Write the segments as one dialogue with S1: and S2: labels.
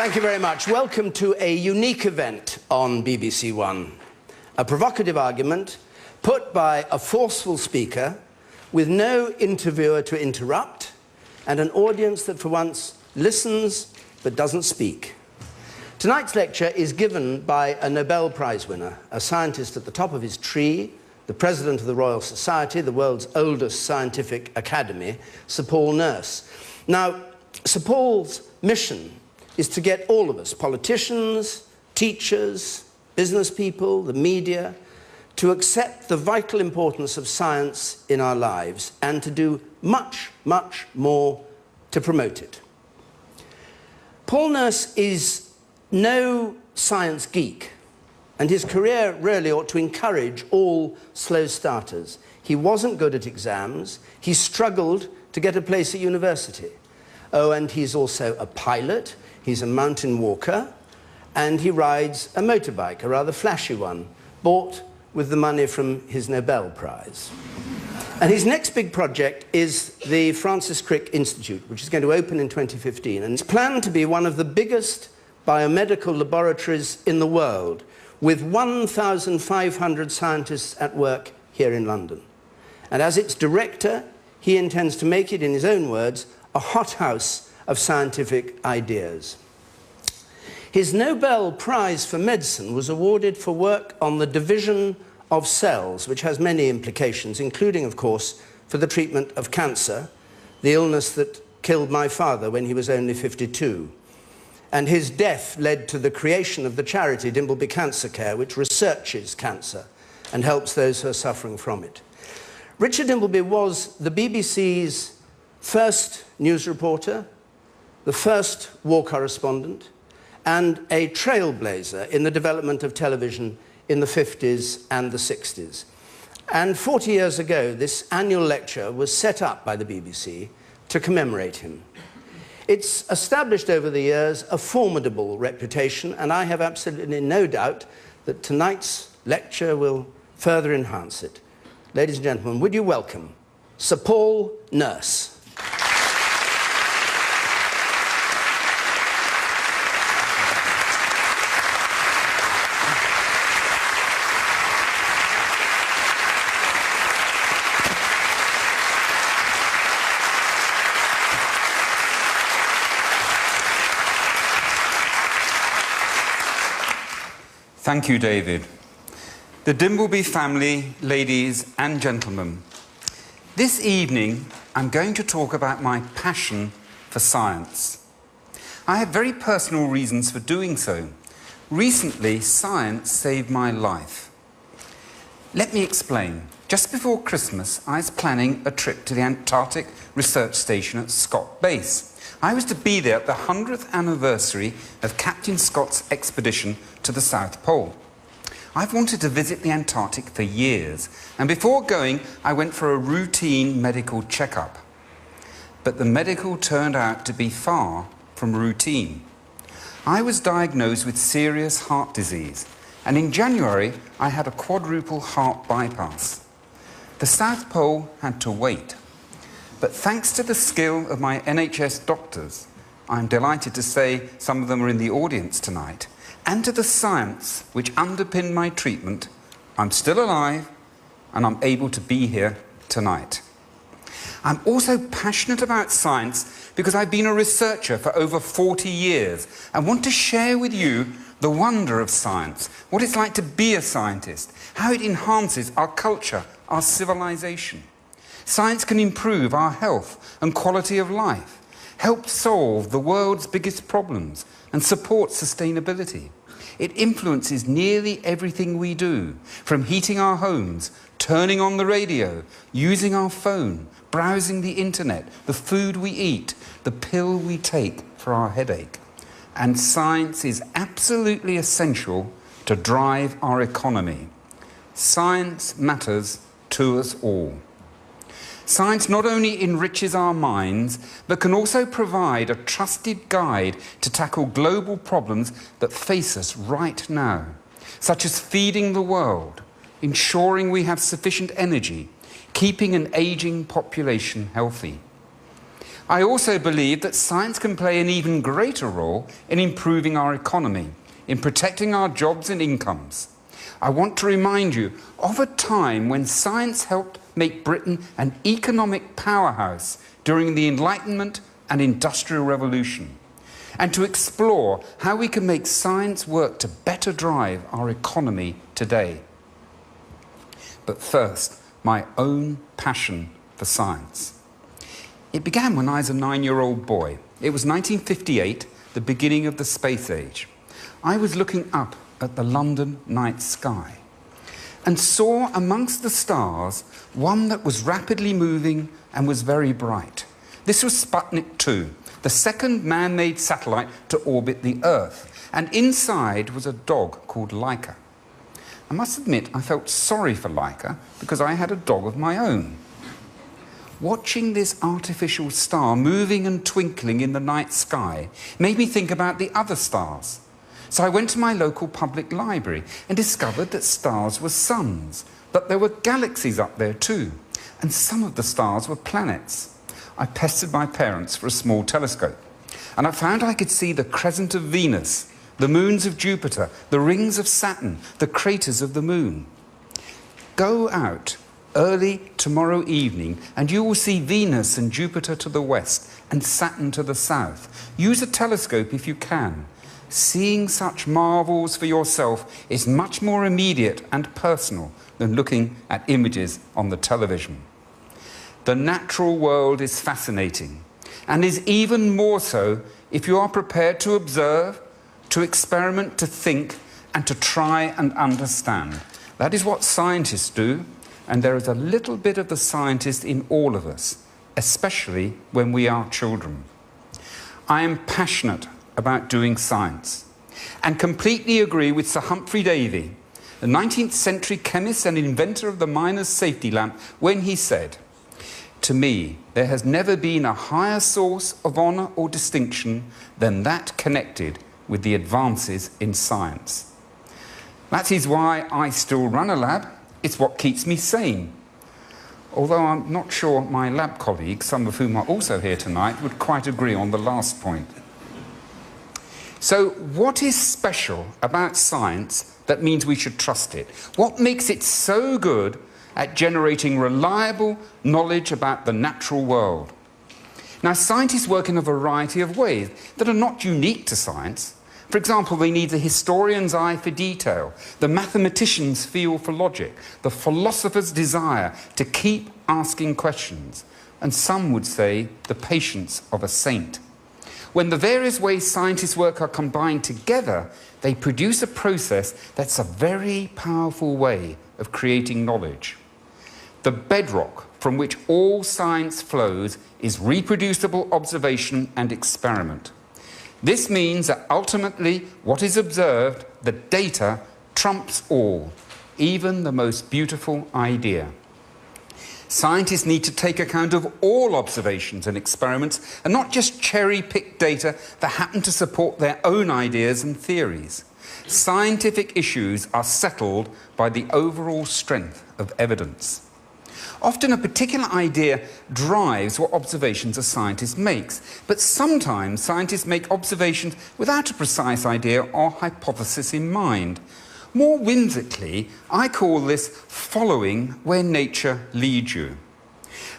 S1: Thank you very much. Welcome to a unique event on BBC One. A provocative argument put by a forceful speaker with no interviewer to interrupt and an audience that for once listens but doesn't speak. Tonight's lecture is given by a Nobel Prize winner, a scientist at the top of his tree, the president of the Royal Society, the world's oldest scientific academy, Sir Paul Nurse. Now, Sir Paul's mission is to get all of us, politicians, teachers, business people, the media, to accept the vital importance of science in our lives and to do much, much more to promote it. Paul Nurse is no science geek, and his career really ought to encourage all slow starters. He wasn't good at exams. He struggled to get a place at university. Oh, and he's also a pilot. He's a mountain walker, and he rides a motorbike, a rather flashy one, bought with the money from his Nobel Prize. And his next big project is the Francis Crick Institute, which is going to open in 2015, and it's planned to be one of the biggest biomedical laboratories in the world, with 1,500 scientists at work here in London. And as its director, he intends to make it, in his own words, a hothouse of scientific ideas. His Nobel Prize for Medicine was awarded for work on the division of cells, which has many implications, including, of course, for the treatment of cancer, the illness that killed my father when he was only 52. And his death led to the creation of the charity Dimbleby Cancer Care, which researches cancer and helps those who are suffering from it. Richard Dimbleby was the BBC's first news reporter, the first war correspondent, and a trailblazer in the development of television in the 50s and the 60s. And 40 years ago, this annual lecture was set up by the BBC to commemorate him. It's established over the years a formidable reputation, and I have absolutely no doubt that tonight's lecture will further enhance it. Ladies and gentlemen, would you welcome Sir Paul Nurse.
S2: Thank you, David. The Dimbleby family, ladies and gentlemen, this evening I'm going to talk about my passion for science. I have very personal reasons for doing so. Recently, science saved my life. Let me explain. Just before Christmas, I was planning a trip to the Antarctic Research Station at Scott Base. I was to be there at the 100th anniversary of Captain Scott's expedition to the South Pole. I've wanted to visit the Antarctic for years, and before going, I went for a routine medical checkup. But the medical turned out to be far from routine. I was diagnosed with serious heart disease, and in January, I had a quadruple heart bypass. The South Pole had to wait. But thanks to the skill of my NHS doctors, I'm delighted to say some of them are in the audience tonight, and to the science which underpinned my treatment, I'm still alive and I'm able to be here tonight. I'm also passionate about science because I've been a researcher for over 40 years and want to share with you the wonder of science, what it's like to be a scientist, how it enhances our culture, our civilization. Science can improve our health and quality of life, help solve the world's biggest problems, and support sustainability. It influences nearly everything we do, from heating our homes, turning on the radio, using our phone, browsing the internet, the food we eat, the pill we take for our headache. And science is absolutely essential to drive our economy. Science matters to us all. Science not only enriches our minds, but can also provide a trusted guide to tackle global problems that face us right now, such as feeding the world, ensuring we have sufficient energy, keeping an aging population healthy. I also believe that science can play an even greater role in improving our economy, in protecting our jobs and incomes. I want to remind you of a time when science helped make Britain an economic powerhouse during the Enlightenment and Industrial Revolution, and to explore how we can make science work to better drive our economy today. But first, my own passion for science. It began when I was a 9-year-old boy. It was 1958, the beginning of the space age. I was looking up at the London night sky and saw amongst the stars one that was rapidly moving and was very bright. This was Sputnik 2, the second man-made satellite to orbit the Earth, and inside was a dog called Laika. I must admit I felt sorry for Laika because I had a dog of my own. Watching this artificial star moving and twinkling in the night sky made me think about the other stars. So I went to my local public library and discovered that stars were suns, but there were galaxies up there too, and some of the stars were planets. I pestered my parents for a small telescope, and I found I could see the crescent of Venus, the moons of Jupiter, the rings of Saturn, the craters of the moon. Go out early tomorrow evening and you will see Venus and Jupiter to the west and Saturn to the south. Use a telescope if you can. Seeing such marvels for yourself is much more immediate and personal than looking at images on the television. The natural world is fascinating and is even more so if you are prepared to observe, to experiment, to think, and to try and understand. That is what scientists do, and there is a little bit of the scientist in all of us, especially when we are children. I am passionate about doing science and completely agree with Sir Humphrey Davy, the 19th century chemist and inventor of the miner's safety lamp, when he said, "To me, there has never been a higher source of honour or distinction than that connected with the advances in science." That is why I still run a lab. It's what keeps me sane. Although I'm not sure my lab colleagues, some of whom are also here tonight, would quite agree on the last point. So what is special about science that means we should trust it? What makes it so good at generating reliable knowledge about the natural world? Now, scientists work in a variety of ways that are not unique to science. For example, they need the historian's eye for detail, the mathematician's feel for logic, the philosopher's desire to keep asking questions, and some would say the patience of a saint. When the various ways scientists work are combined together, they produce a process that's a very powerful way of creating knowledge. The bedrock from which all science flows is reproducible observation and experiment. This means that ultimately what is observed, the data, trumps all, even the most beautiful idea. Scientists need to take account of all observations and experiments and not just cherry-pick data that happen to support their own ideas and theories. Scientific issues are settled by the overall strength of evidence. Often a particular idea drives what observations a scientist makes, but sometimes scientists make observations without a precise idea or hypothesis in mind. More whimsically, I call this following where nature leads you.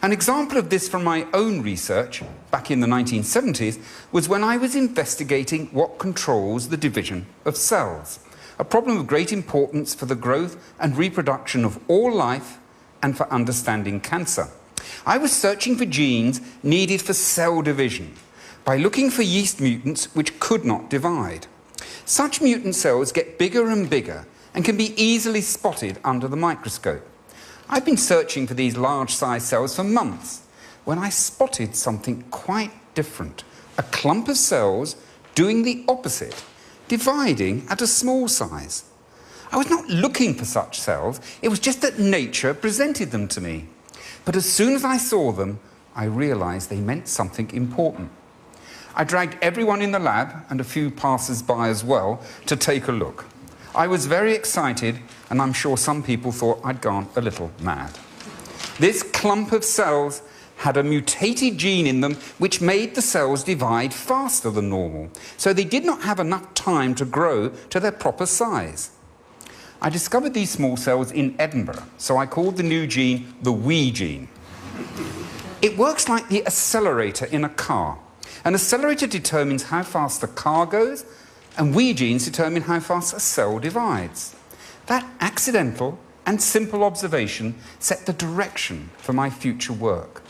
S2: An example of this from my own research back in the 1970s was when I was investigating what controls the division of cells, a problem of great importance for the growth and reproduction of all life and for understanding cancer. I was searching for genes needed for cell division by looking for yeast mutants which could not divide. Such mutant cells get bigger and bigger and can be easily spotted under the microscope. I've been searching for these large-sized cells for months when I spotted something quite different. A clump of cells doing the opposite, dividing at a small size. I was not looking for such cells, it was just that nature presented them to me. But as soon as I saw them, I realised they meant something important. I dragged everyone in the lab, and a few passers-by as well, to take a look. I was very excited, and I'm sure some people thought I'd gone a little mad. This clump of cells had a mutated gene in them which made the cells divide faster than normal, so they did not have enough time to grow to their proper size. I discovered these small cells in Edinburgh, so I called the new gene the wee gene. It works like the accelerator in a car. An accelerator determines how fast the car goes, and wee genes determine how fast a cell divides. That accidental and simple observation set the direction for my future work.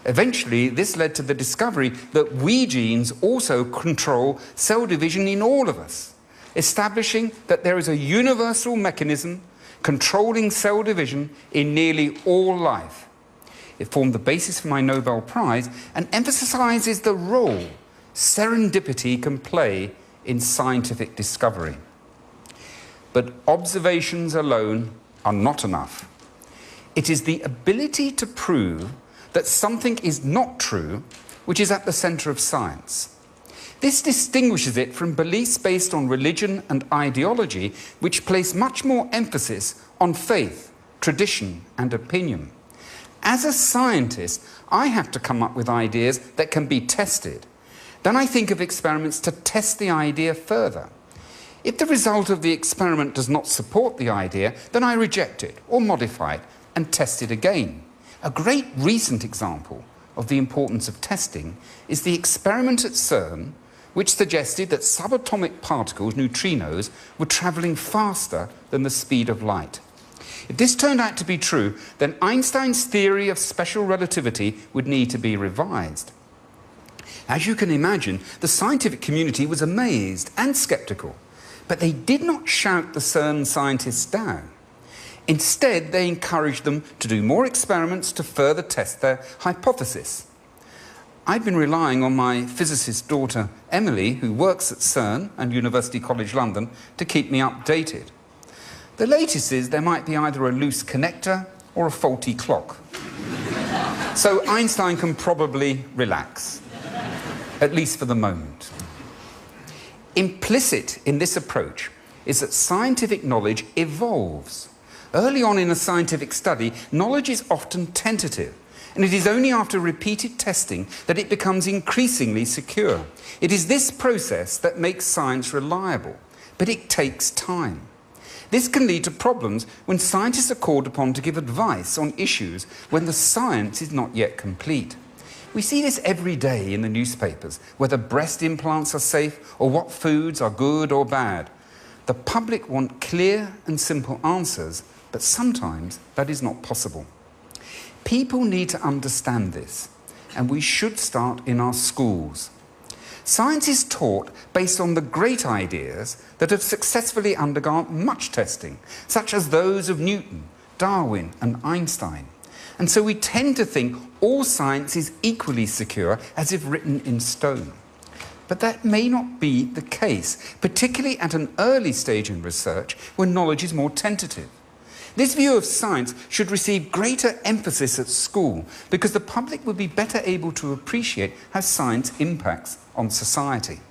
S2: Eventually, this led to the discovery that wee genes also control cell division in all of us, establishing that there is a universal mechanism controlling cell division in nearly all life. It formed the basis for my Nobel Prize and emphasizes the role serendipity can play in scientific discovery. But observations alone are not enough. It is the ability to prove that something is not true which is at the center of science. This distinguishes it from beliefs based on religion and ideology, which place much more emphasis on faith, tradition, and opinion. As a scientist, I have to come up with ideas that can be tested. Then I think of experiments to test the idea further. If the result of the experiment does not support the idea, then I reject it or modify it and test it again. A great recent example of the importance of testing is the experiment at CERN, which suggested that subatomic particles, neutrinos, were travelling faster than the speed of light. If this turned out to be true, then Einstein's theory of special relativity would need to be revised. As you can imagine, the scientific community was amazed and sceptical, but they did not shout the CERN scientists down. Instead, they encouraged them to do more experiments to further test their hypothesis. I've been relying on my physicist daughter, Emily, who works at CERN and University College London, to keep me updated. The latest is there might be either a loose connector or a faulty clock. So Einstein can probably relax, at least for the moment. Implicit in this approach is that scientific knowledge evolves. Early on in a scientific study, knowledge is often tentative, and it is only after repeated testing that it becomes increasingly secure. It is this process that makes science reliable, but it takes time. This can lead to problems when scientists are called upon to give advice on issues when the science is not yet complete. We see this every day in the newspapers, whether breast implants are safe or what foods are good or bad. The public want clear and simple answers, but sometimes that is not possible. People need to understand this, and we should start in our schools. Science is taught based on the great ideas that have successfully undergone much testing, such as those of Newton, Darwin, and Einstein. And so we tend to think all science is equally secure, as if written in stone. But that may not be the case, particularly at an early stage in research when knowledge is more tentative. This view of science should receive greater emphasis at school because the public would be better able to appreciate how science impacts on society.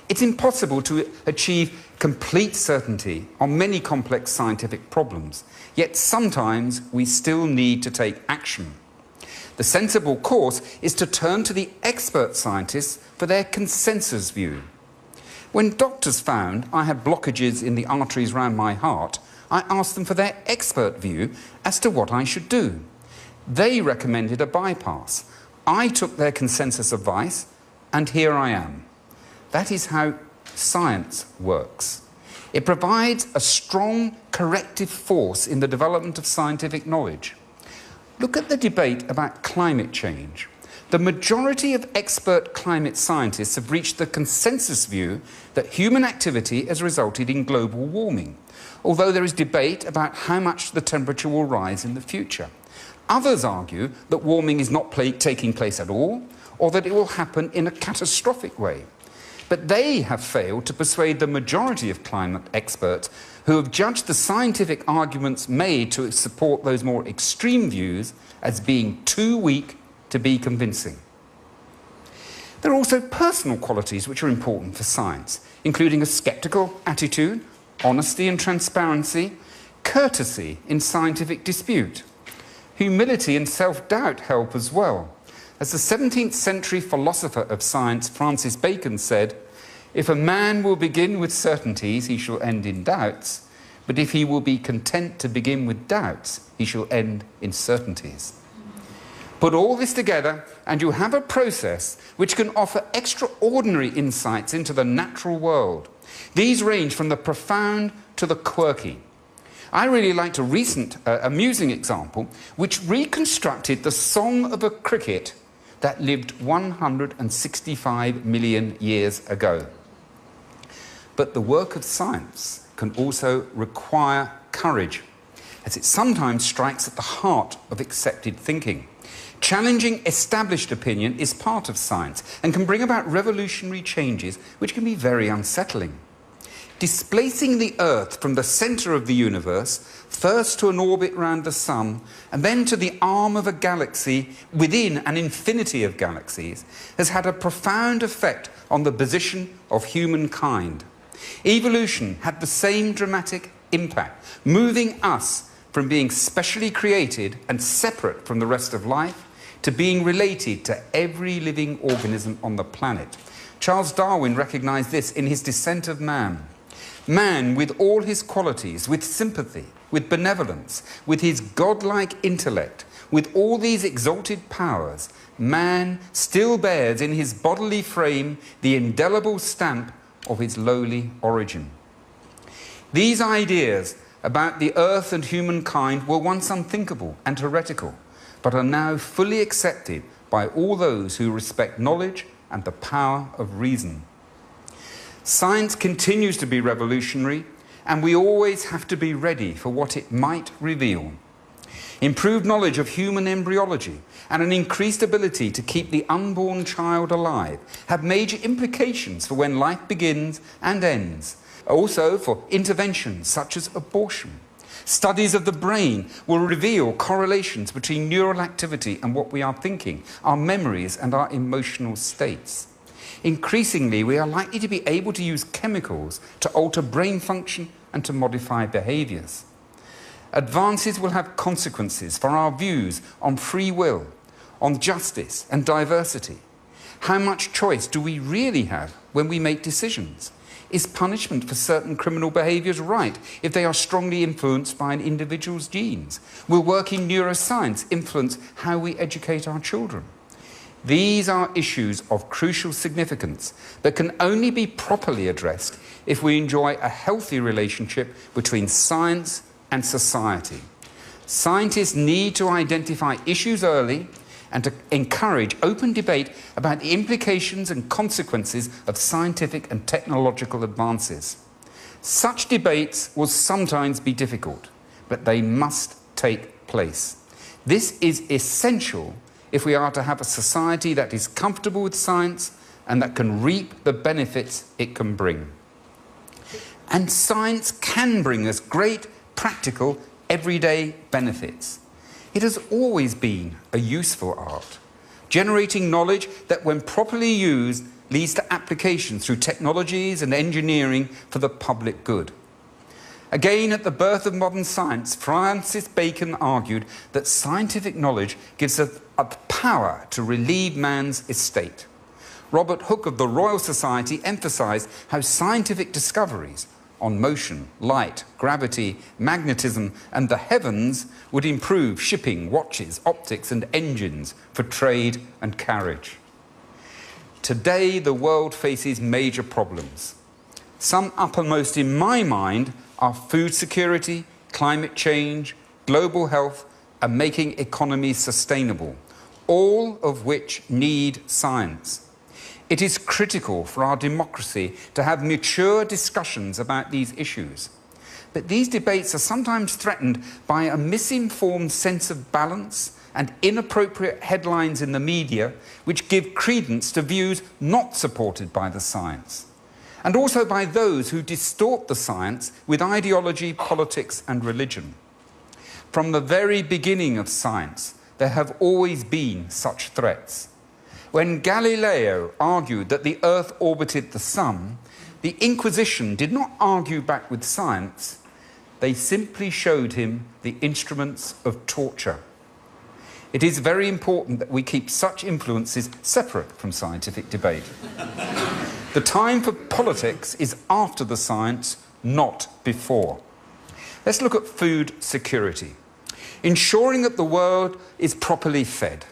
S2: It's impossible to achieve complete certainty on many complex scientific problems, yet sometimes we still need to take action. The sensible course is to turn to the expert scientists for their consensus view. When doctors found I had blockages in the arteries around my heart, I asked them for their expert view as to what I should do. They recommended a bypass. I took their consensus advice, and here I am. That is how science works. It provides a strong corrective force in the development of scientific knowledge. Look at the debate about climate change. The majority of expert climate scientists have reached the consensus view that human activity has resulted in global warming, although there is debate about how much the temperature will rise in the future. Others argue that warming is not taking place at all, or that it will happen in a catastrophic way. But they have failed to persuade the majority of climate experts who have judged the scientific arguments made to support those more extreme views as being too weak to be convincing. There are also personal qualities which are important for science, including a sceptical attitude, honesty and transparency, courtesy in scientific dispute. Humility and self-doubt help as well. As the 17th century philosopher of science Francis Bacon said, "If a man will begin with certainties, he shall end in doubts, but if he will be content to begin with doubts, he shall end in certainties." Put all this together and you have a process which can offer extraordinary insights into the natural world. These range from the profound to the quirky. I really liked a recent amusing example which reconstructed the song of a cricket that lived 165 million years ago. But the work of science can also require courage, as it sometimes strikes at the heart of accepted thinking. Challenging established opinion is part of science and can bring about revolutionary changes which can be very unsettling. Displacing the Earth from the centre of the universe, first to an orbit round the Sun, and then to the arm of a galaxy within an infinity of galaxies, has had a profound effect on the position of humankind. Evolution had the same dramatic impact, moving us from being specially created and separate from the rest of life to being related to every living organism on the planet. Charles Darwin recognised this in his Descent of Man. Man, with all his qualities, with sympathy, with benevolence, with his godlike intellect, with all these exalted powers, man still bears in his bodily frame the indelible stamp of his lowly origin. These ideas about the earth and humankind were once unthinkable and heretical, but are now fully accepted by all those who respect knowledge and the power of reason. Science continues to be revolutionary, and we always have to be ready for what it might reveal. Improved knowledge of human embryology and an increased ability to keep the unborn child alive have major implications for when life begins and ends, also for interventions such as abortion. Studies of the brain will reveal correlations between neural activity and what we are thinking, our memories and our emotional states. Increasingly, we are likely to be able to use chemicals to alter brain function and to modify behaviours. Advances will have consequences for our views on free will, on justice and diversity. How much choice do we really have when we make decisions? Is punishment for certain criminal behaviours right if they are strongly influenced by an individual's genes? Will work in neuroscience influence how we educate our children? These are issues of crucial significance that can only be properly addressed if we enjoy a healthy relationship between science and society. Scientists need to identify issues early and to encourage open debate about the implications and consequences of scientific and technological advances. Such debates will sometimes be difficult, but they must take place. This is essential if we are to have a society that is comfortable with science and that can reap the benefits it can bring. And science can bring us great, practical, everyday benefits. It has always been a useful art, generating knowledge that, when properly used, leads to application through technologies and engineering for the public good. Again, at the birth of modern science, Francis Bacon argued that scientific knowledge gives us a power to relieve man's estate. Robert Hooke of the Royal Society emphasised how scientific discoveries on motion, light, gravity, magnetism and the heavens would improve shipping, watches, optics and engines for trade and carriage. Today, the world faces major problems. Some uppermost in my mind are food security, climate change, global health and making economies sustainable, all of which need science. It is critical for our democracy to have mature discussions about these issues. But these debates are sometimes threatened by a misinformed sense of balance and inappropriate headlines in the media which give credence to views not supported by the science, and also by those who distort the science with ideology, politics and religion. From the very beginning of science, there have always been such threats. When Galileo argued that the Earth orbited the Sun, the Inquisition did not argue back with science. They simply showed him the instruments of torture. It is very important that we keep such influences separate from scientific debate. The time for politics is after the science, not before. Let's look at food security. Ensuring that the world is properly fed.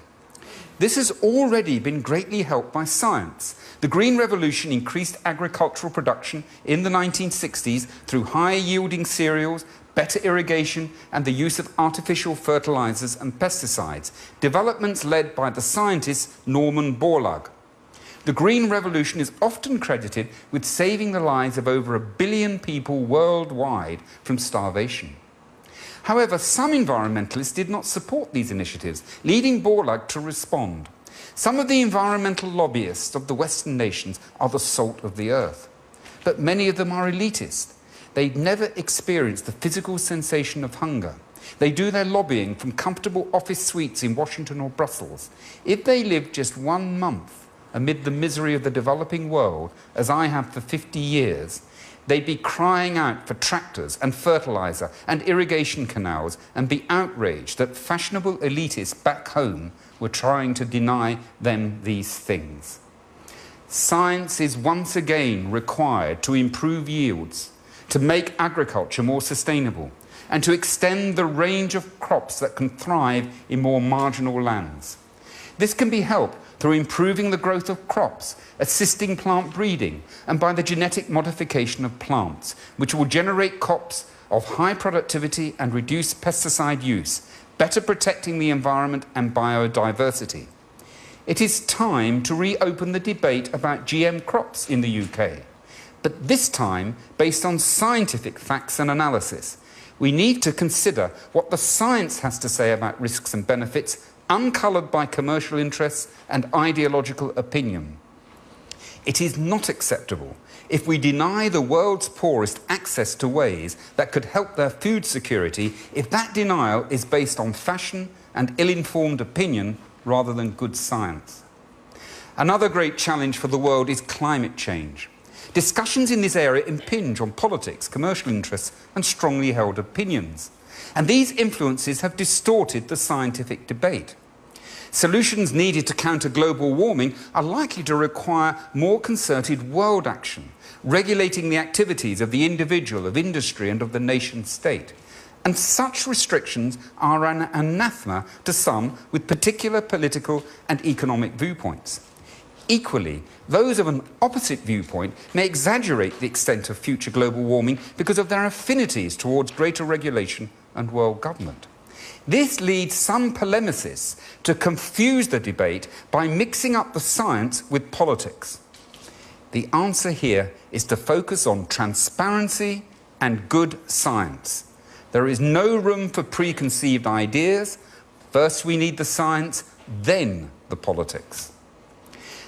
S2: This has already been greatly helped by science. The Green Revolution increased agricultural production in the 1960s through higher yielding cereals, better irrigation and the use of artificial fertilizers and pesticides, developments led by the scientist Norman Borlaug. The Green Revolution is often credited with saving the lives of over 1 billion people worldwide from starvation. However, some environmentalists did not support these initiatives, leading Borlaug to respond. Some of the environmental lobbyists of the Western nations are the salt of the earth, but many of them are elitist. They've never experienced the physical sensation of hunger. They do their lobbying from comfortable office suites in Washington or Brussels. If they lived just 1 month amid the misery of the developing world, as I have for 50 years, they'd be crying out for tractors and fertilizer and irrigation canals and be outraged that fashionable elitists back home were trying to deny them these things. Science is once again required to improve yields, to make agriculture more sustainable, and to extend the range of crops that can thrive in more marginal lands. This can be helped through improving the growth of crops, assisting plant breeding, and by the genetic modification of plants, which will generate crops of high productivity and reduce pesticide use, better protecting the environment and biodiversity. It is time to reopen the debate about GM crops in the UK, but this time based on scientific facts and analysis. We need to consider what the science has to say about risks and benefits, uncoloured by commercial interests and ideological opinion. It is not acceptable if we deny the world's poorest access to ways that could help their food security if that denial is based on fashion and ill-informed opinion rather than good science. Another great challenge for the world is climate change. Discussions in this area impinge on politics, commercial interests and strongly held opinions. And these influences have distorted the scientific debate. Solutions needed to counter global warming are likely to require more concerted world action, regulating the activities of the individual, of industry and of the nation state. And such restrictions are an anathema to some with particular political and economic viewpoints. Equally, those of an opposite viewpoint may exaggerate the extent of future global warming because of their affinities towards greater regulation and world government. This leads some polemicists to confuse the debate by mixing up the science with politics. The answer here is to focus on transparency and good science. There is no room for preconceived ideas. First we need the science, then the politics.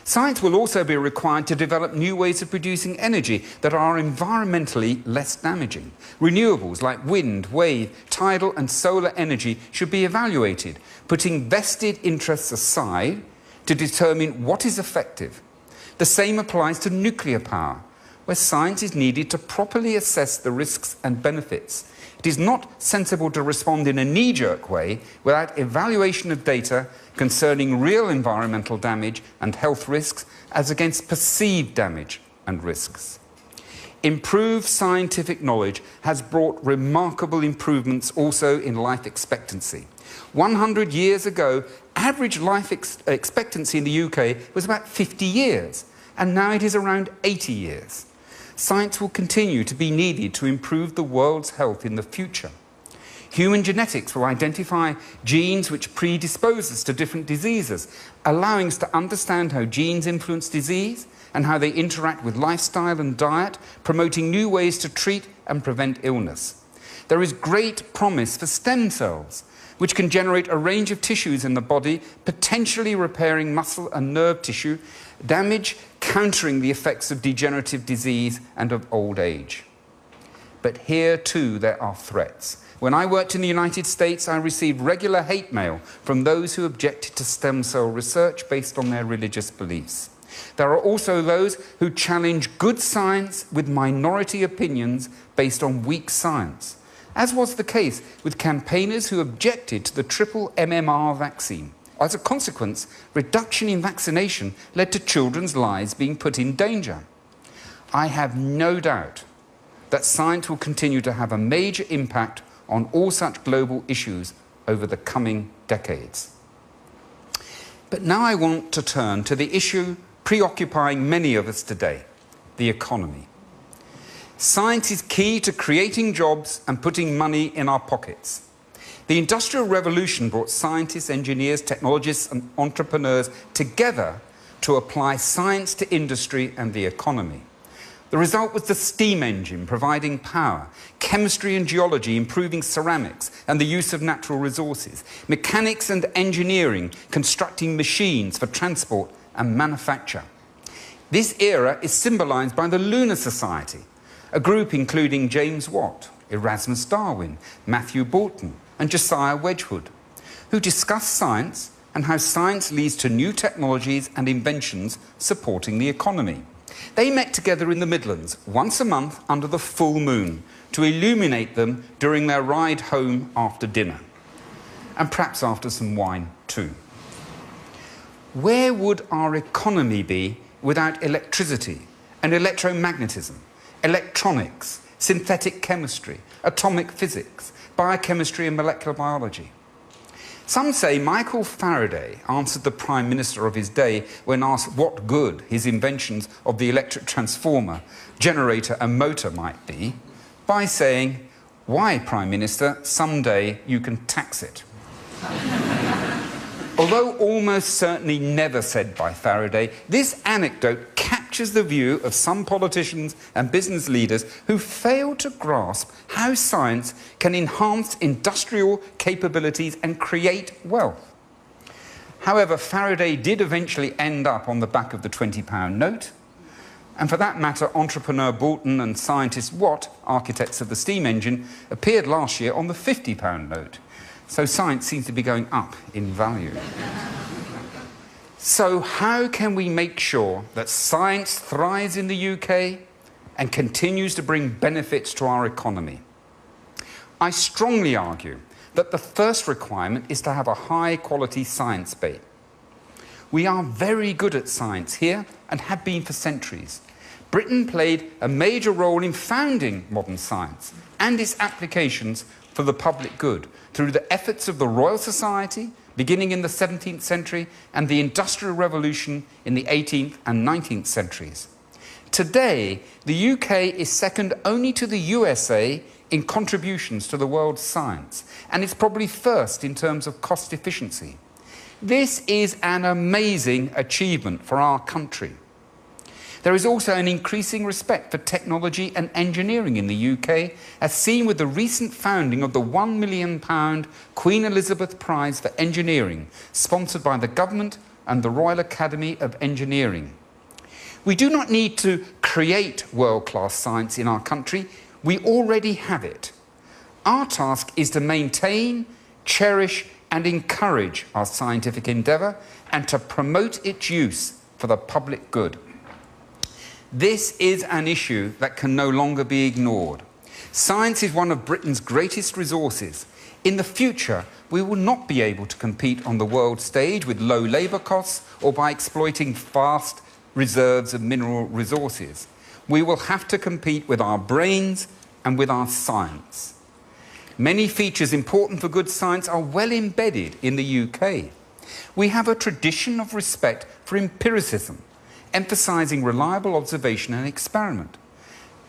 S2: Science will also be required to develop new ways of producing energy that are environmentally less damaging. Renewables like wind, wave, tidal and solar energy should be evaluated, putting vested interests aside to determine what is effective. The same applies to nuclear power, where science is needed to properly assess the risks and benefits. It is not sensible to respond in a knee-jerk way without evaluation of data concerning real environmental damage and health risks as against perceived damage and risks. Improved scientific knowledge has brought remarkable improvements also in life expectancy. 100 years ago, average life expectancy in the UK was about 50 years, and now it is around 80 years. Science will continue to be needed to improve the world's health in the future. Human genetics will identify genes which predispose us to different diseases, allowing us to understand how genes influence disease and how they interact with lifestyle and diet, promoting new ways to treat and prevent illness. There is great promise for stem cells, which can generate a range of tissues in the body, potentially repairing muscle and nerve tissue damage, countering the effects of degenerative disease and of old age. But here too there are threats. When I worked in the United States, I received regular hate mail from those who objected to stem cell research based on their religious beliefs. There are also those who challenge good science with minority opinions based on weak science. as was the case with campaigners who objected to the triple MMR vaccine. As a consequence, reduction in vaccination led to children's lives being put in danger. I have no doubt that science will continue to have a major impact on all such global issues over the coming decades. But now I want to turn to the issue preoccupying many of us today, the economy. Science is key to creating jobs and putting money in our pockets. The Industrial Revolution brought scientists, engineers, technologists and entrepreneurs together to apply science to industry and the economy. The result was the steam engine providing power, chemistry and geology improving ceramics and the use of natural resources, mechanics and engineering constructing machines for transport and manufacture. This era is symbolised by the Lunar Society, a group including James Watt, Erasmus Darwin, Matthew Boulton and Josiah Wedgwood, who discuss science and how science leads to new technologies and inventions supporting the economy. They met together in the Midlands once a month under the full moon to illuminate them during their ride home after dinner, and perhaps after some wine too. Where would our economy be without electricity and electromagnetism, electronics, synthetic chemistry, atomic physics, biochemistry and molecular biology? Some say Michael Faraday answered the Prime Minister of his day when asked what good his inventions of the electric transformer, generator and motor might be, by saying, "Why, Prime Minister, someday you can tax it." Although almost certainly never said by Faraday, this anecdote captures the view of some politicians and business leaders who fail to grasp how science can enhance industrial capabilities and create wealth. However, Faraday did eventually end up on the back of the £20 note, and for that matter, entrepreneur Boulton and scientist Watt, architects of the steam engine, appeared last year on the £50 note. So science seems to be going up in value. So how can we make sure that science thrives in the UK and continues to bring benefits to our economy? I strongly argue that the first requirement is to have a high-quality science base. We are very good at science here and have been for centuries. Britain played a major role in founding modern science and its applications for the public good through the efforts of the Royal Society, beginning in the 17th century, and the Industrial Revolution in the 18th and 19th centuries. Today, the UK is second only to the USA in contributions to the world's science, and it's probably first in terms of cost efficiency. This is an amazing achievement for our country. There is also an increasing respect for technology and engineering in the UK, as seen with the recent founding of the £1 million Queen Elizabeth Prize for Engineering, sponsored by the government and the Royal Academy of Engineering. We do not need to create world-class science in our country, we already have it. Our task is to maintain, cherish and encourage our scientific endeavour and to promote its use for the public good. This is an issue that can no longer be ignored. Science is one of Britain's greatest resources. In the future, we will not be able to compete on the world stage with low labour costs or by exploiting vast reserves of mineral resources. We will have to compete with our brains and with our science. Many features important for good science are well embedded in the UK. We have a tradition of respect for empiricism, emphasising reliable observation and experiment.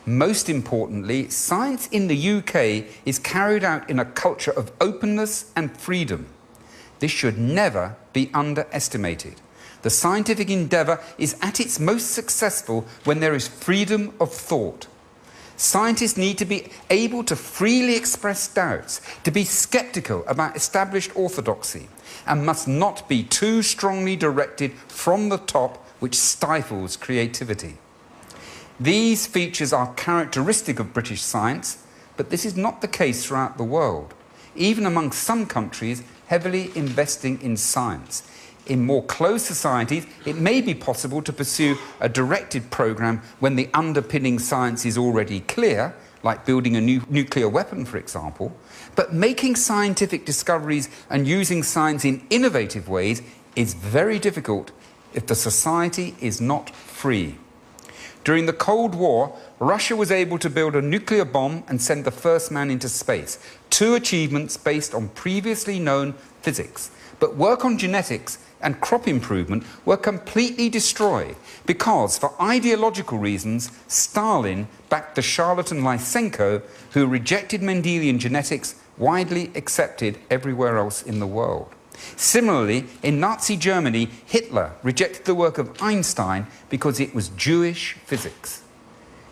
S2: Most importantly, science in the UK is carried out in a culture of openness and freedom. This should never be underestimated. The scientific endeavour is at its most successful when there is freedom of thought. Scientists need to be able to freely express doubts, to be sceptical about established orthodoxy, and must not be too strongly directed from the top, which stifles creativity. These features are characteristic of British science, but this is not the case throughout the world, even among some countries heavily investing in science. In more closed societies, it may be possible to pursue a directed programme when the underpinning science is already clear, like building a new nuclear weapon, for example, but making scientific discoveries and using science in innovative ways is very difficult if the society is not free. During the Cold War, Russia was able to build a nuclear bomb and send the first man into space, two achievements based on previously known physics. But work on genetics and crop improvement were completely destroyed because, for ideological reasons, Stalin backed the charlatan Lysenko, who rejected Mendelian genetics widely accepted everywhere else in the world. Similarly, in Nazi Germany, Hitler rejected the work of Einstein because it was Jewish physics.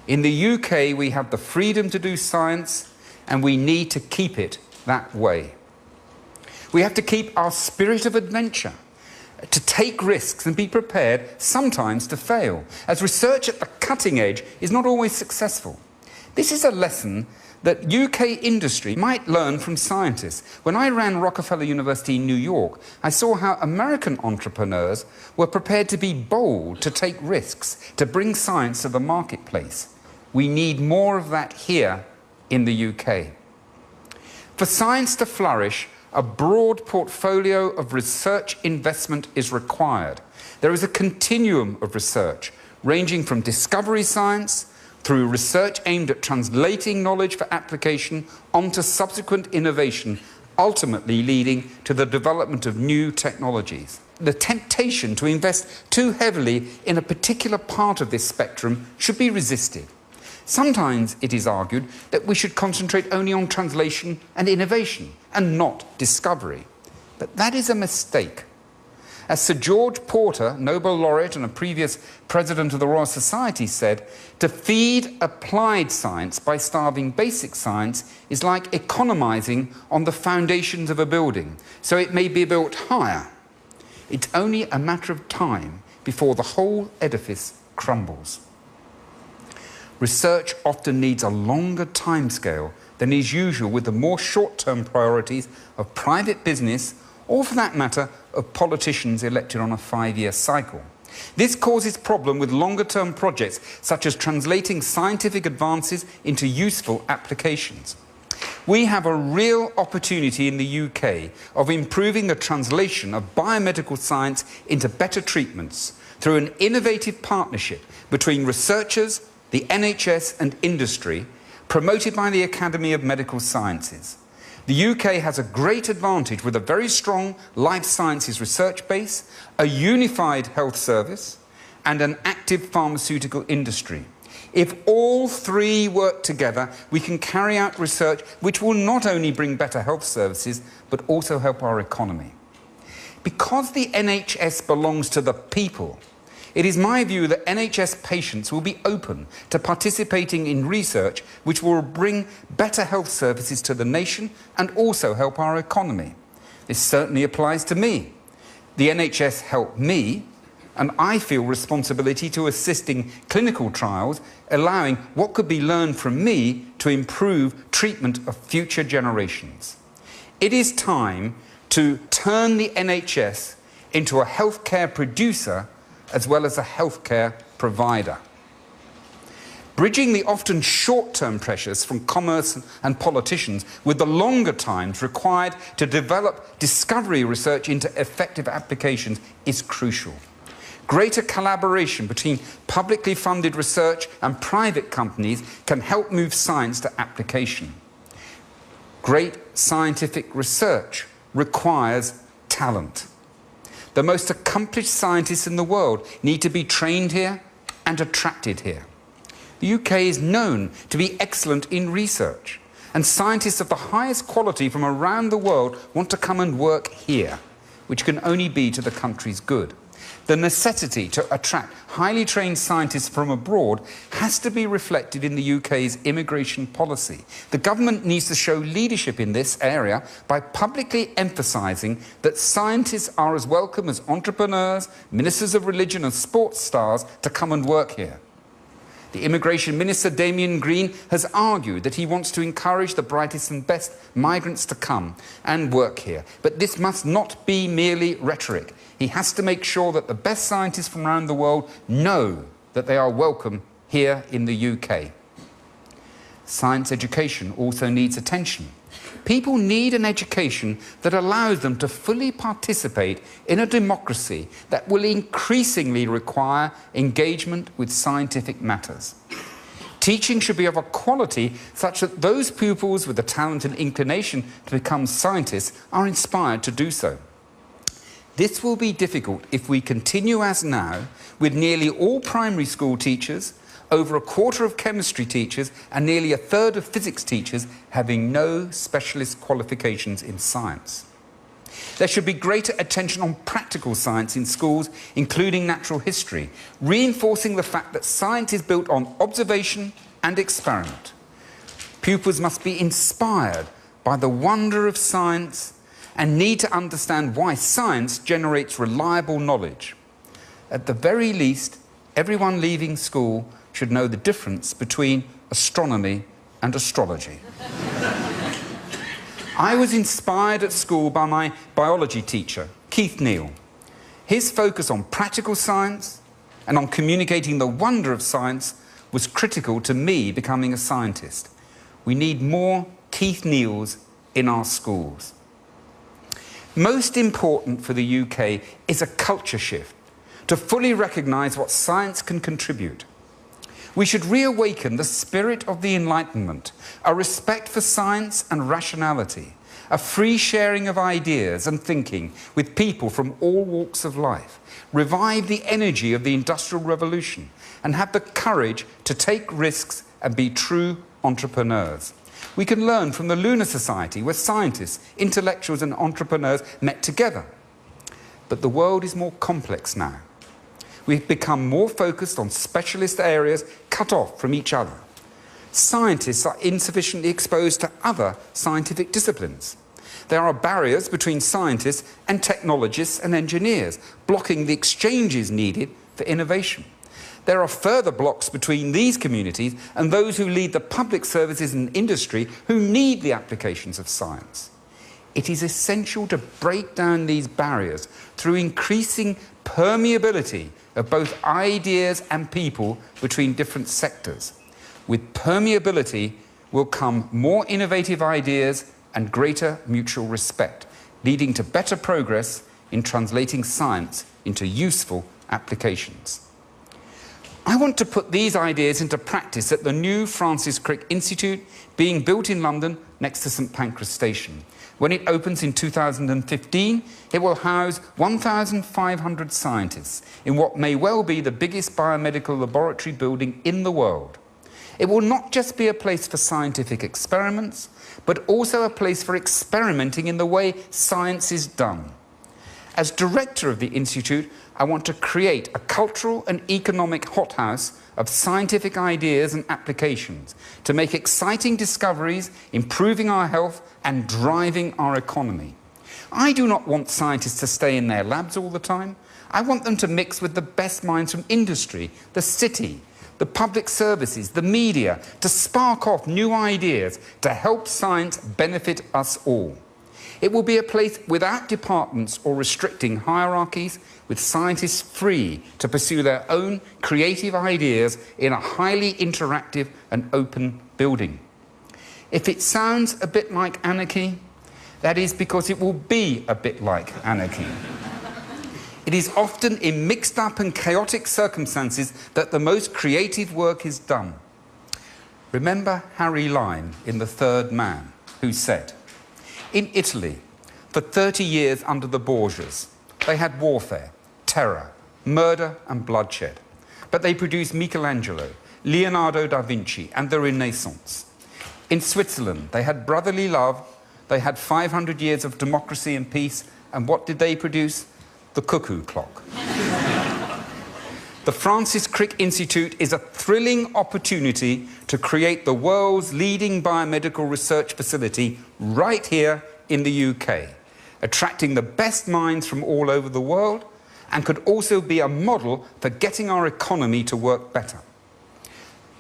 S2: In the UK, we have the freedom to do science, and we need to keep it that way. We have to keep our spirit of adventure, to take risks and be prepared sometimes to fail, as research at the cutting edge is not always successful. This is a lesson that UK industry might learn from scientists. When I ran Rockefeller University in New York, I saw how American entrepreneurs were prepared to be bold, to take risks, to bring science to the marketplace. We need more of that here in the UK. For science to flourish, a broad portfolio of research investment is required. There is a continuum of research, ranging from discovery science through research aimed at translating knowledge for application onto subsequent innovation, ultimately leading to the development of new technologies. The temptation to invest too heavily in a particular part of this spectrum should be resisted. Sometimes it is argued that we should concentrate only on translation and innovation and not discovery. But that is a mistake. As Sir George Porter, Nobel laureate and a previous president of the Royal Society, said, to feed applied science by starving basic science is like economizing on the foundations of a building, so it may be built higher. It's only a matter of time before the whole edifice crumbles. Research often needs a longer timescale than is usual with the more short-term priorities of private business, or for that matter, of politicians elected on a 5-year cycle. This causes problem with longer-term projects, such as translating scientific advances into useful applications. We have a real opportunity in the UK of improving the translation of biomedical science into better treatments through an innovative partnership between researchers, the NHS and industry, promoted by the Academy of Medical Sciences. The UK has a great advantage with a very strong life sciences research base, a unified health service, and an active pharmaceutical industry. If all three work together, we can carry out research which will not only bring better health services, but also help our economy. Because the NHS belongs to the people, it is my view that NHS patients will be open to participating in research which will bring better health services to the nation and also help our economy. This certainly applies to me. The NHS helped me, and I feel responsibility to assisting clinical trials, allowing what could be learned from me to improve treatment of future generations. It is time to turn the NHS into a healthcare producer as well as a healthcare provider. Bridging the often short-term pressures from commerce and politicians with the longer times required to develop discovery research into effective applications is crucial. Greater collaboration between publicly funded research and private companies can help move science to application. Great scientific research requires talent. The most accomplished scientists in the world need to be trained here and attracted here. The UK is known to be excellent in research, and scientists of the highest quality from around the world want to come and work here, which can only be to the country's good. The necessity to attract highly trained scientists from abroad has to be reflected in the UK's immigration policy. The government needs to show leadership in this area by publicly emphasising that scientists are as welcome as entrepreneurs, ministers of religion and sports stars to come and work here. The Immigration Minister, Damien Green, has argued that he wants to encourage the brightest and best migrants to come and work here. But this must not be merely rhetoric. He has to make sure that the best scientists from around the world know that they are welcome here in the UK. Science education also needs attention. People need an education that allows them to fully participate in a democracy that will increasingly require engagement with scientific matters. Teaching should be of a quality such that those pupils with the talent and inclination to become scientists are inspired to do so. This will be difficult if we continue as now, with nearly all primary school teachers, over a quarter of chemistry teachers and nearly a third of physics teachers having no specialist qualifications in science. There should be greater attention on practical science in schools, including natural history, reinforcing the fact that science is built on observation and experiment. Pupils must be inspired by the wonder of science and need to understand why science generates reliable knowledge. At the very least, everyone leaving school should know the difference between astronomy and astrology. I was inspired at school by my biology teacher, Keith Neal. His focus on practical science and on communicating the wonder of science was critical to me becoming a scientist. We need more Keith Neals in our schools. Most important for the UK is a culture shift to fully recognise what science can contribute. We should reawaken the spirit of the Enlightenment, a respect for science and rationality, a free sharing of ideas and thinking with people from all walks of life, revive the energy of the Industrial Revolution, and have the courage to take risks and be true entrepreneurs. We can learn from the Lunar Society, where scientists, intellectuals and entrepreneurs met together. But the world is more complex now. We've become more focused on specialist areas cut off from each other. Scientists are insufficiently exposed to other scientific disciplines. There are barriers between scientists and technologists and engineers, blocking the exchanges needed for innovation. There are further blocks between these communities and those who lead the public services and industry who need the applications of science. It is essential to break down these barriers through increasing permeability of both ideas and people between different sectors. With permeability will come more innovative ideas and greater mutual respect, leading to better progress in translating science into useful applications. I want to put these ideas into practice at the new Francis Crick Institute being built in London next to St Pancras Station. When it opens in 2015, it will house 1,500 scientists in what may well be the biggest biomedical laboratory building in the world. It will not just be a place for scientific experiments, but also a place for experimenting in the way science is done. As director of the Institute, I want to create a cultural and economic hothouse of scientific ideas and applications to make exciting discoveries, improving our health and driving our economy. I do not want scientists to stay in their labs all the time. I want them to mix with the best minds from industry, the city, the public services, the media, to spark off new ideas to help science benefit us all. It will be a place without departments or restricting hierarchies, with scientists free to pursue their own creative ideas in a highly interactive and open building. If it sounds a bit like anarchy, that is because it will be a bit like anarchy. It is often in mixed up and chaotic circumstances that the most creative work is done. Remember Harry Lime in The Third Man, who said, "In Italy, for 30 years under the Borgias, they had warfare, terror, murder and bloodshed. But they produced Michelangelo, Leonardo da Vinci and the Renaissance. In Switzerland, they had brotherly love, they had 500 years of democracy and peace, and what did they produce? The cuckoo clock." The Francis Crick Institute is a thrilling opportunity to create the world's leading biomedical research facility right here in the UK, attracting the best minds from all over the world, and could also be a model for getting our economy to work better.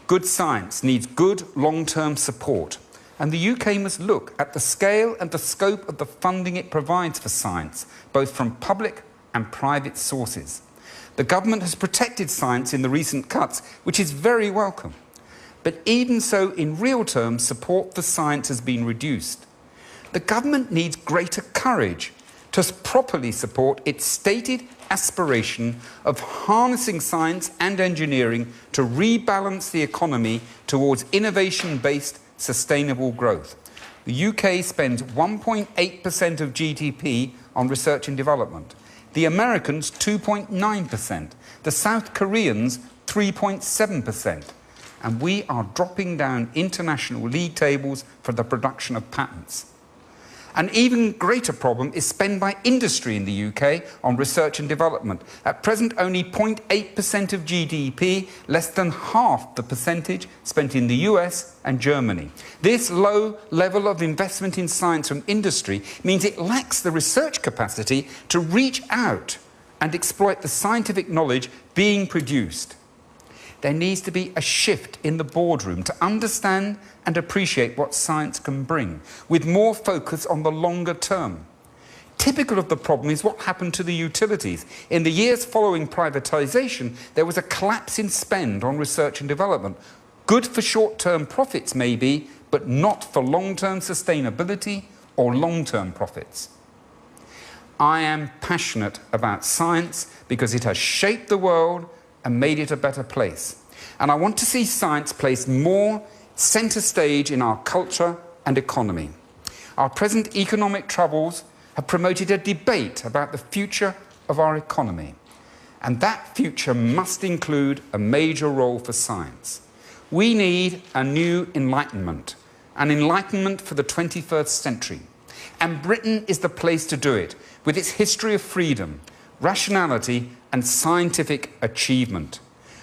S2: Good science needs good long-term support, and the UK must look at the scale and the scope of the funding it provides for science, both from public and private sources. The government has protected science in the recent cuts, which is very welcome. But even so, in real terms, support for science has been reduced. The government needs greater courage to properly support its stated aspiration of harnessing science and engineering to rebalance the economy towards innovation-based sustainable growth. The UK spends 1.8% of GDP on research and development. The Americans, 2.9%. The South Koreans, 3.7%. And we are dropping down international league tables for the production of patents. An even greater problem is spend by industry in the UK on research and development. At present, only 0.8% of GDP, less than half the percentage spent in the US and Germany. This low level of investment in science from industry means it lacks the research capacity to reach out and exploit the scientific knowledge being produced. There needs to be a shift in the boardroom to understand and appreciate what science can bring, with more focus on the longer term. Typical of the problem is what happened to the utilities. In the years following privatisation, there was a collapse in spend on research and development. Good for short-term profits, maybe, but not for long-term sustainability or long-term profits. I am passionate about science because it has shaped the world and made it a better place. And I want to see science placed more centre stage in our culture and economy. Our present economic troubles have promoted a debate about the future of our economy. And that future must include a major role for science. We need a new Enlightenment, an Enlightenment for the 21st century. And Britain is the place to do it, with its history of freedom, rationality and scientific achievement.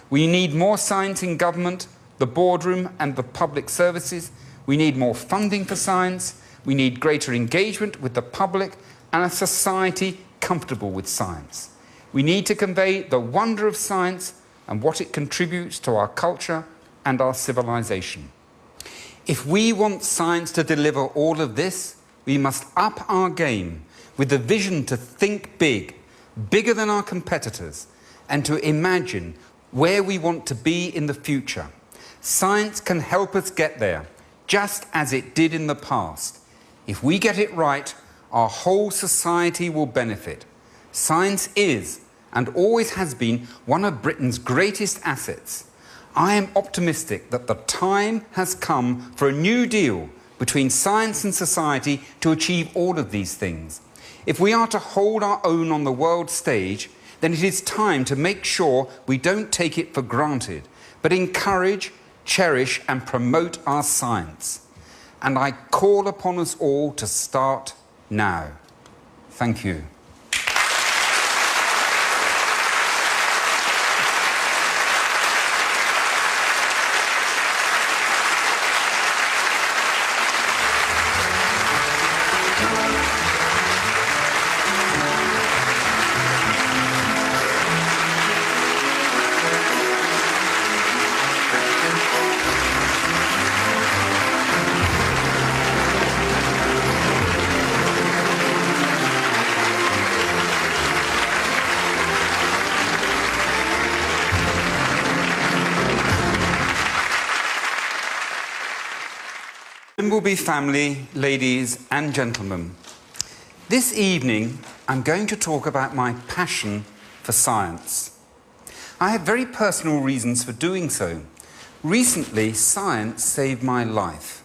S2: We need more science in government, the boardroom and the public services. We need more funding for science. We need greater engagement with the public and a society comfortable with science. We need to convey the wonder of science and what it contributes to our culture and our civilization. If we want science to deliver all of this, we must up our game with the vision to think big, bigger than our competitors, and to imagine where we want to be in the future. Science can help us get there, just as it did in the past. If we get it right, our whole society will benefit. Science is, and always has been, one of Britain's greatest assets. I am optimistic that the time has come for a new deal between science and society to achieve all of these things. If we are to hold our own on the world stage, then it is time to make sure we don't take it for granted, but encourage, cherish and promote our science. And I call upon us all to start now. Thank you. Dimbleby family, ladies and gentlemen, this evening I'm going to talk about my passion for science. I have very personal reasons for doing so. Recently, science saved my life.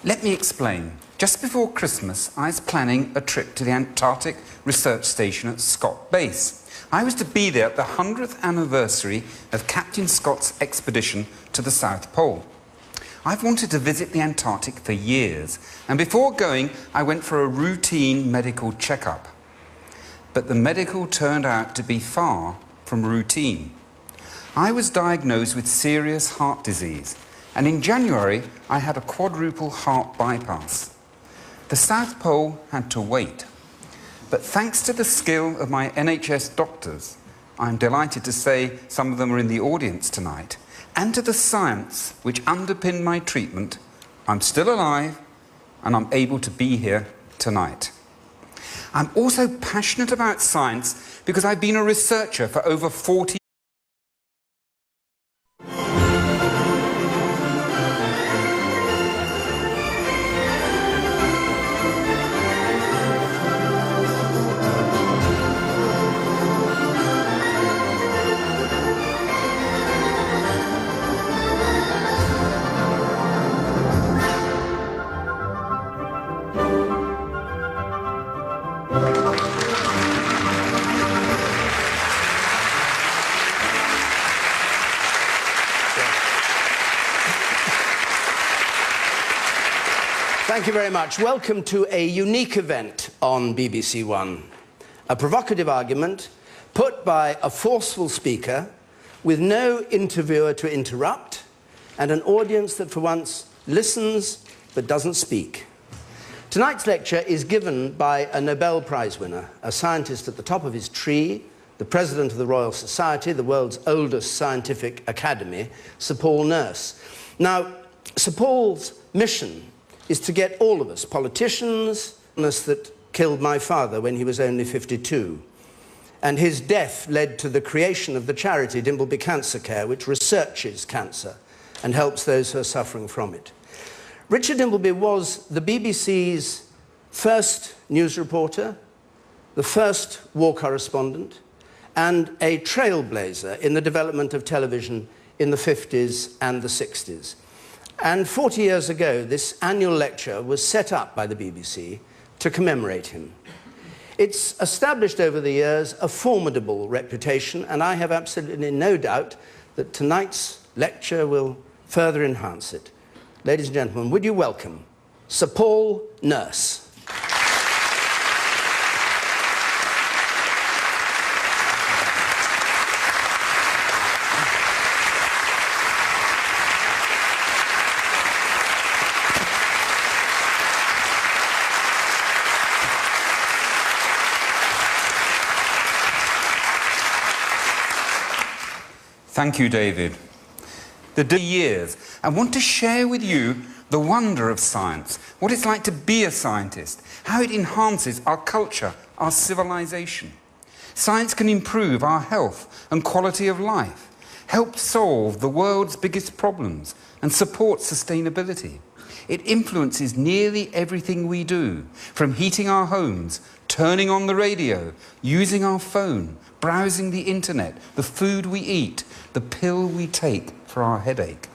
S2: Let me explain. Just before Christmas, I was planning a trip to the Antarctic Research Station at Scott Base. I was to be there at the 100th anniversary of Captain Scott's expedition to the South Pole. I've wanted to visit the Antarctic for years, and before going, I went for a routine medical checkup. But the medical turned out to be far from routine. I was diagnosed with serious heart disease, and in January, I had a quadruple heart bypass. The South Pole had to wait. But thanks to the skill of my NHS doctors, I'm delighted to say some of them are in the audience tonight, and to the science which underpinned my treatment, I'm still alive and I'm able to be here tonight. I'm also passionate about science because I've been a researcher for over 40 years.
S1: Thank you very much. Welcome to a unique event on BBC One. A provocative argument put by a forceful speaker with no interviewer to interrupt and an audience that for once listens but doesn't speak. Tonight's lecture is given by a Nobel Prize winner, a scientist at the top of his tree, the president of the Royal Society, the world's oldest scientific academy, Sir Paul Nurse. Now, Sir Paul's mission is to get all of us, politicians, that killed my father when he was only 52. And his death led to the creation of the charity Dimbleby Cancer Care, which researches cancer and helps those who are suffering from it. Richard Dimbleby was the BBC's first news reporter, the first war correspondent, and a trailblazer in the development of television in the 50s and the 60s. And 40 years ago, this annual lecture was set up by the BBC to commemorate him. It's established over the years a formidable reputation, and I have absolutely no doubt that tonight's lecture will further enhance it. Ladies and gentlemen, would you welcome Sir Paul Nurse.
S2: Thank you, David. The years, I want to share with you the wonder of science, what it's like to be a scientist, how it enhances our culture, our civilization. Science can improve our health and quality of life, help solve the world's biggest problems, and support sustainability. It influences nearly everything we do, from heating our homes, turning on the radio, using our phone, browsing the internet, the food we eat, the pill we take for our headache.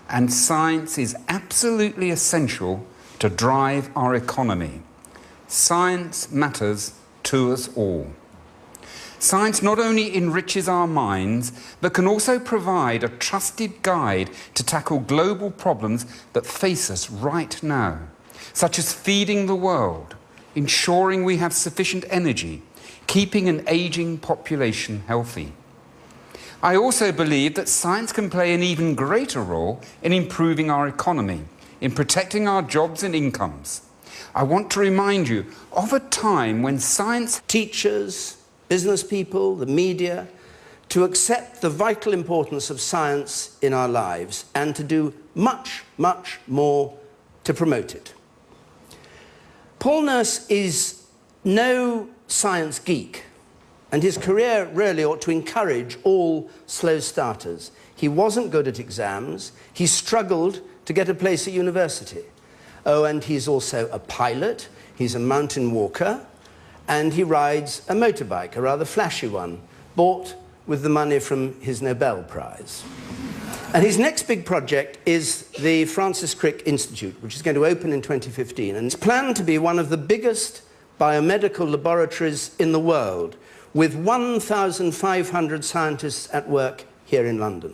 S2: And science is absolutely essential to drive our economy. Science matters to us all. Science not only enriches our minds, but can also provide a trusted guide to tackle global problems that face us right now, such as feeding the world, ensuring we have sufficient energy, keeping an aging population healthy. I also believe that science can play an even greater role in improving our economy, in protecting our jobs and incomes. I want to remind you of a time when science,
S1: teachers, business people, the media, to accept the vital importance of science in our lives and to do much, much more to promote it. Paul Nurse is no science geek, and his career really ought to encourage all slow starters. He wasn't good at exams. He struggled to get a place at university. Oh, and he's also a pilot. He's a mountain walker. And he rides a motorbike, a rather flashy one, bought with the money from his Nobel Prize. And his next big project is the Francis Crick Institute, which is going to open in 2015. And it's planned to be one of the biggest biomedical laboratories in the world, with 1,500 scientists at work here in London.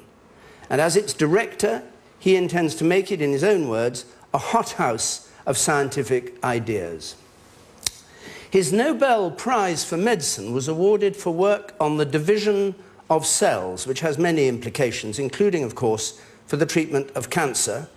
S1: And as its director, he intends to make it, in his own words, a hothouse of scientific ideas. His Nobel Prize for Medicine was awarded for work on the division of cells, which has many implications, including, of course, for the treatment of cancer,